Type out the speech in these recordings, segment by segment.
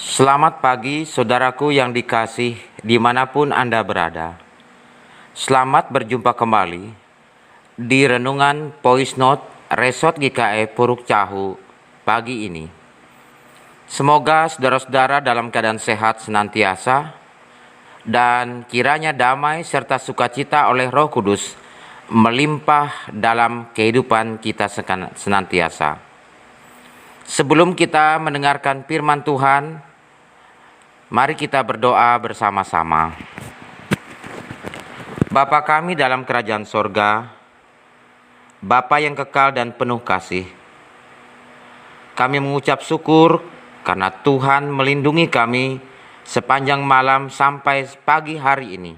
Selamat pagi saudaraku yang dikasih dimanapun Anda berada. Selamat berjumpa kembali di Renungan Voice Note Resort GKE Puruk Cahu pagi ini. Semoga saudara-saudara dalam keadaan sehat senantiasa dan kiranya damai serta sukacita oleh Roh Kudus melimpah dalam kehidupan kita senantiasa. Sebelum kita mendengarkan firman Tuhan, mari kita berdoa bersama-sama. Bapa kami dalam kerajaan sorga, Bapa yang kekal dan penuh kasih, kami mengucap syukur karena Tuhan melindungi kami sepanjang malam sampai pagi hari ini.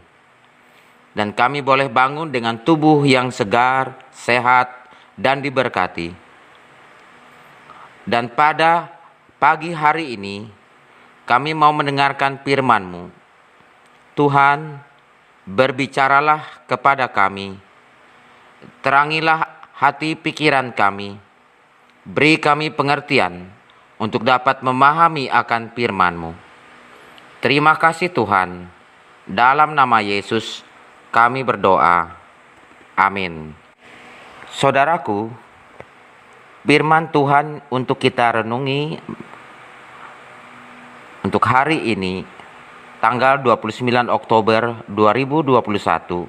Dan kami boleh bangun dengan tubuh yang segar, sehat, dan diberkati. Dan pada pagi hari ini, kami mau mendengarkan firman-Mu. Tuhan, berbicaralah kepada kami. Terangilah hati pikiran kami. Beri kami pengertian untuk dapat memahami akan firman-Mu. Terima kasih Tuhan. Dalam nama Yesus kami berdoa. Amin. Saudaraku, firman Tuhan untuk kita renungi untuk hari ini, tanggal 29 Oktober 2021,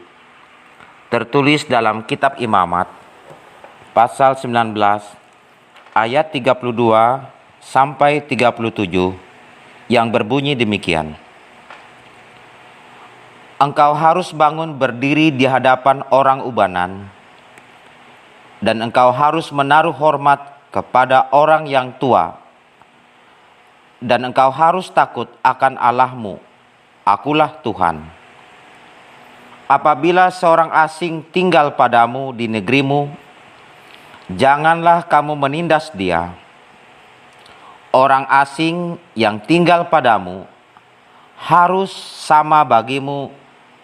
tertulis dalam Kitab Imamat, pasal 19, ayat 32 sampai 37, yang berbunyi demikian. Engkau harus bangun berdiri di hadapan orang ubanan, dan engkau harus menaruh hormat kepada orang yang tua, dan engkau harus takut akan Allahmu. Akulah Tuhan. Apabila seorang asing tinggal padamu di negerimu, janganlah kamu menindas dia. Orang asing yang tinggal padamu harus sama bagimu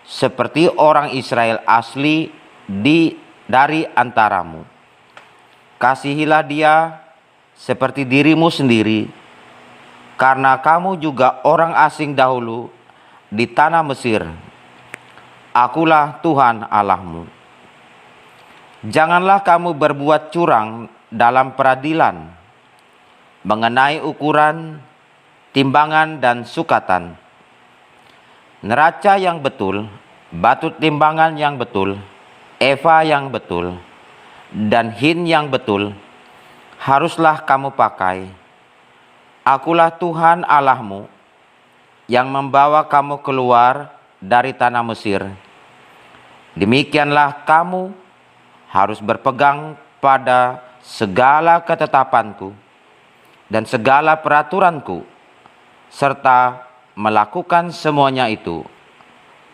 seperti orang Israel asli dari antaramu. Kasihilah dia seperti dirimu sendiri, karena kamu juga orang asing dahulu di tanah Mesir. Akulah Tuhan Allahmu. Janganlah kamu berbuat curang dalam peradilan, mengenai ukuran, timbangan, dan sukatan. Neraca yang betul, batu timbangan yang betul, eva yang betul, dan hin yang betul haruslah kamu pakai. Akulah Tuhan Allahmu yang membawa kamu keluar dari tanah Mesir. Demikianlah kamu harus berpegang pada segala ketetapanku dan segala peraturanku, serta melakukan semuanya itu.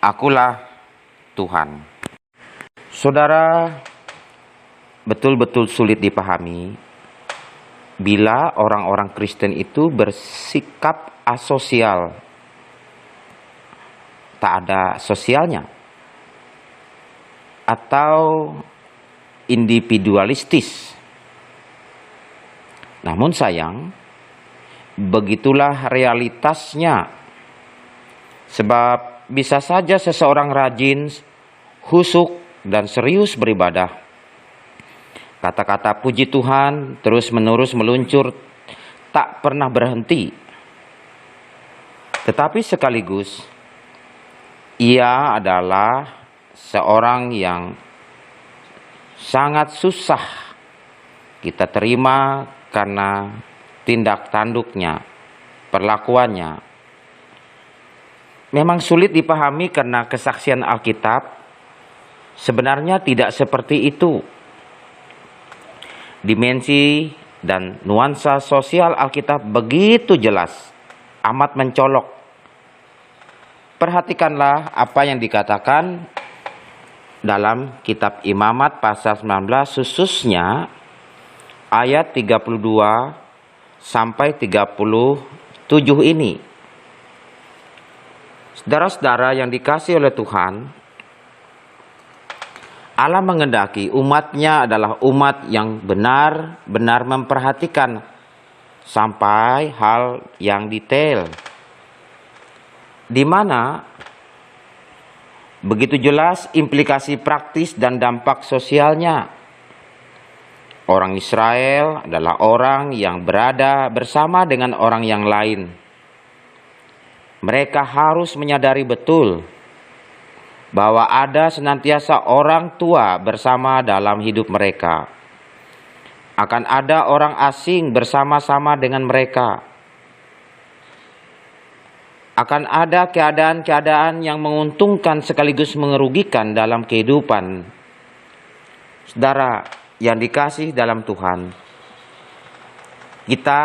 Akulah Tuhan. Saudara, betul-betul sulit dipahami bila orang-orang Kristen itu bersikap asosial, tak ada sosialnya, atau individualistis. Namun sayang, begitulah realitasnya. Sebab bisa saja seseorang rajin, husuk, dan serius beribadah. Kata-kata puji Tuhan terus-menerus meluncur, tak pernah berhenti. Tetapi sekaligus, ia adalah seorang yang sangat susah kita terima karena tindak tanduknya, perlakuannya. Memang sulit dipahami karena kesaksian Alkitab sebenarnya tidak seperti itu. Dimensi dan nuansa sosial Alkitab begitu jelas, amat mencolok. Perhatikanlah apa yang dikatakan dalam Kitab Imamat pasal 19, khususnya ayat 32 sampai 37 ini. Saudara-saudara yang dikasihi oleh Tuhan, Allah menghendaki umatnya adalah umat yang benar-benar memperhatikan sampai hal yang detail, di mana begitu jelas implikasi praktis dan dampak sosialnya. Orang Israel adalah orang yang berada bersama dengan orang yang lain. Mereka harus menyadari betul bahwa ada senantiasa orang tua bersama dalam hidup mereka. Akan ada orang asing bersama-sama dengan mereka. Akan ada keadaan-keadaan yang menguntungkan sekaligus merugikan dalam kehidupan. Saudara yang dikasih dalam Tuhan, kita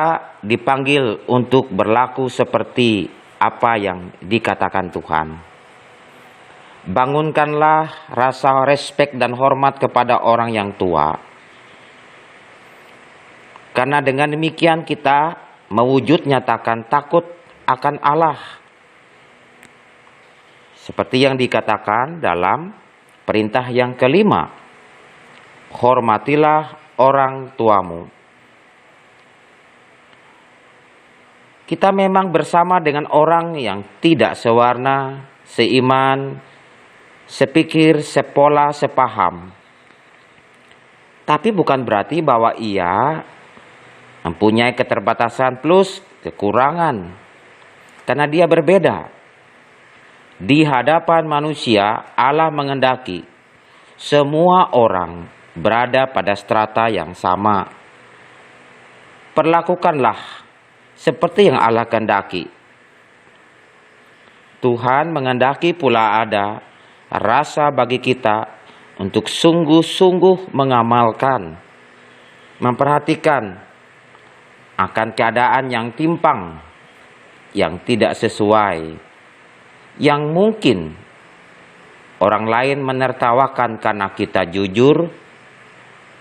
dipanggil untuk berlaku seperti apa yang dikatakan Tuhan. Bangunkanlah rasa respek dan hormat kepada orang yang tua. Karena dengan demikian kita mewujud nyatakan takut akan Allah. Seperti yang dikatakan dalam perintah yang kelima, hormatilah orang tuamu. Kita memang bersama dengan orang yang tidak sewarna, seiman, sepikir, sepola, sepaham. Tapi bukan berarti bahwa ia mempunyai keterbatasan plus kekurangan. Karena dia berbeda. Di hadapan manusia, Allah mengendaki semua orang berada pada strata yang sama. Perlakukanlah seperti yang Allah kehendaki. Tuhan mengendaki pula ada rasa bagi kita untuk sungguh-sungguh mengamalkan, memperhatikan akan keadaan yang timpang, yang tidak sesuai, yang mungkin orang lain menertawakan karena kita jujur,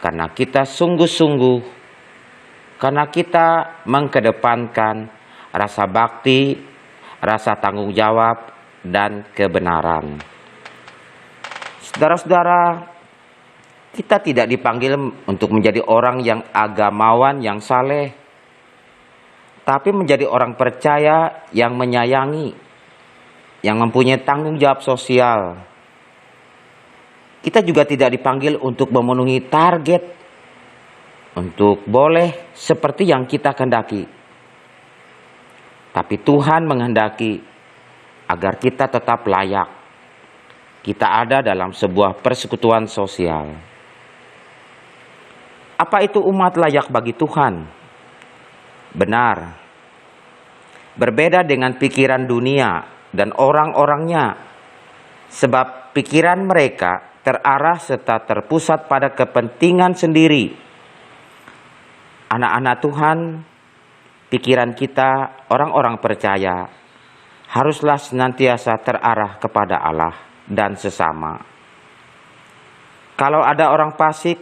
karena kita sungguh-sungguh, karena kita mengedepankan rasa bakti, rasa tanggung jawab, dan kebenaran. Saudara-saudara, kita tidak dipanggil untuk menjadi orang yang agamawan, yang saleh, tapi menjadi orang percaya yang menyayangi, yang mempunyai tanggung jawab sosial. Kita juga tidak dipanggil untuk memenuhi target, untuk boleh seperti yang kita kehendaki. Tapi Tuhan menghendaki agar kita tetap layak. Kita ada dalam sebuah persekutuan sosial. Apa itu umat layak bagi Tuhan? Benar. Berbeda dengan pikiran dunia dan orang-orangnya, sebab pikiran mereka terarah serta terpusat pada kepentingan sendiri. Anak-anak Tuhan, pikiran kita, orang-orang percaya, haruslah senantiasa terarah kepada Allah dan sesama. Kalau ada orang fasik,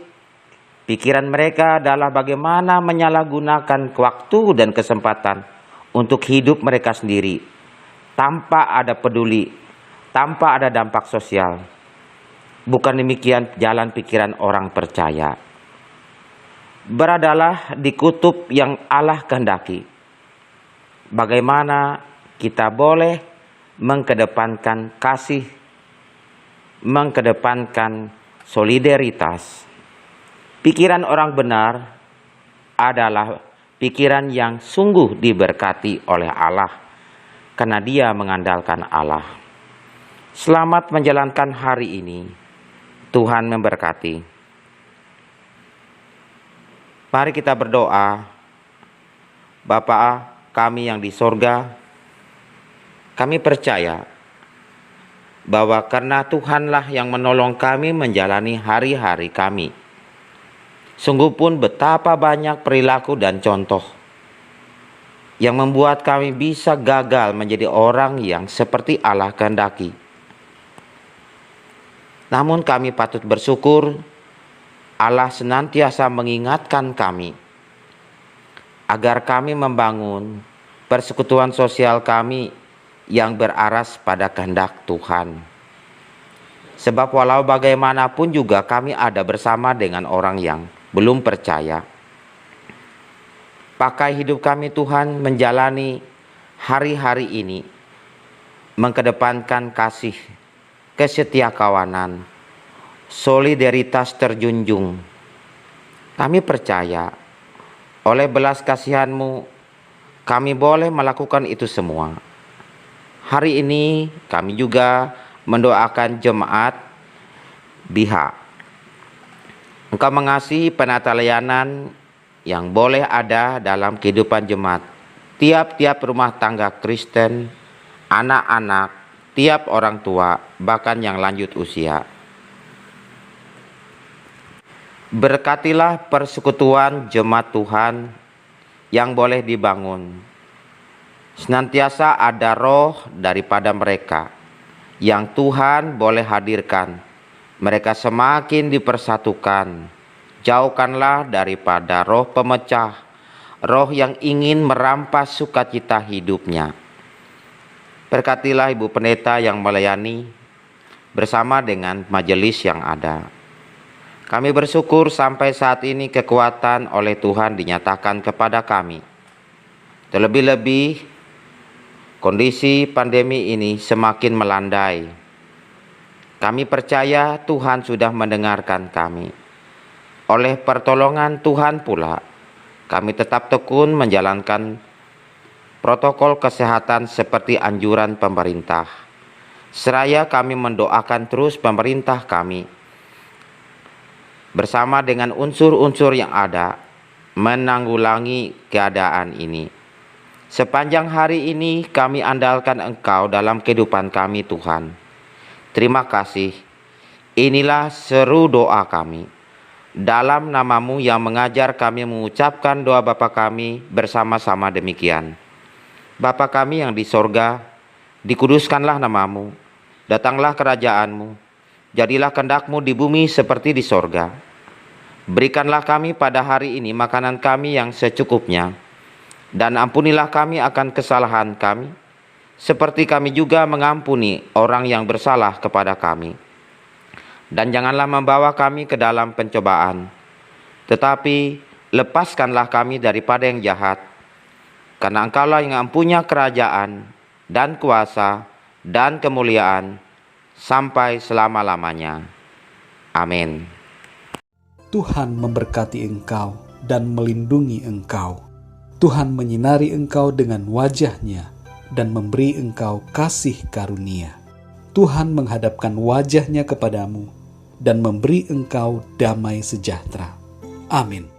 pikiran mereka adalah bagaimana menyalahgunakan waktu dan kesempatan untuk hidup mereka sendiri, tanpa ada peduli, tanpa ada dampak sosial. Bukan demikian jalan pikiran orang percaya. Beradalah di kutub yang Allah kehendaki. Bagaimana kita boleh mengedepankan kasih, mengedepankan solidaritas. Pikiran orang benar adalah pikiran yang sungguh diberkati oleh Allah, karena dia mengandalkan Allah. Selamat menjalankan hari ini. Tuhan memberkati. Mari kita berdoa. Bapa kami yang di sorga, kami percaya bahwa karena Tuhanlah yang menolong kami menjalani hari-hari kami. Sungguh pun betapa banyak perilaku dan contoh yang membuat kami bisa gagal menjadi orang yang seperti Allah kehendaki. Namun kami patut bersyukur Allah senantiasa mengingatkan kami agar kami membangun persekutuan sosial kami yang beraras pada kehendak Tuhan. Sebab walau bagaimanapun juga kami ada bersama dengan orang yang belum percaya. Pakai hidup kami Tuhan menjalani hari-hari ini, mengedepankan kasih, kesetiakawanan, solidaritas terjunjung. Kami percaya oleh belas kasihan-Mu kami boleh melakukan itu semua. Hari ini kami juga mendoakan jemaat BIHA. Engkau mengasihi penata layanan yang boleh ada dalam kehidupan jemaat, tiap-tiap rumah tangga Kristen, anak-anak, tiap orang tua, bahkan yang lanjut usia. Berkatilah persekutuan jemaat Tuhan yang boleh dibangun. Senantiasa ada roh daripada mereka yang Tuhan boleh hadirkan. Mereka semakin dipersatukan. Jauhkanlah daripada roh pemecah, roh yang ingin merampas sukacita hidupnya. Berkatilah Ibu Pendeta yang melayani bersama dengan majelis yang ada. Kami bersyukur sampai saat ini kekuatan oleh Tuhan dinyatakan kepada kami. Terlebih-lebih kondisi pandemi ini semakin melandai. Kami percaya Tuhan sudah mendengarkan kami. Oleh pertolongan Tuhan pula, kami tetap tekun menjalankan protokol kesehatan seperti anjuran pemerintah. Seraya kami mendoakan terus pemerintah kami bersama dengan unsur-unsur yang ada menanggulangi keadaan ini. Sepanjang hari ini kami andalkan Engkau dalam kehidupan kami Tuhan. Terima kasih. Inilah seru doa kami. Dalam nama-Mu yang mengajar kami mengucapkan doa Bapa kami bersama-sama demikian. Bapa kami yang di sorga, dikuduskanlah nama-Mu, datanglah kerajaan-Mu, jadilah kehendak-Mu di bumi seperti di sorga. Berikanlah kami pada hari ini makanan kami yang secukupnya, dan ampunilah kami akan kesalahan kami, seperti kami juga mengampuni orang yang bersalah kepada kami. Dan janganlah membawa kami ke dalam pencobaan, tetapi lepaskanlah kami daripada yang jahat. Karena Engkaulah yang mempunyai kerajaan dan kuasa dan kemuliaan sampai selama-lamanya. Amin. Tuhan memberkati engkau dan melindungi engkau. Tuhan menyinari engkau dengan wajah-Nya dan memberi engkau kasih karunia. Tuhan menghadapkan wajah-Nya kepadamu dan memberi engkau damai sejahtera. Amin.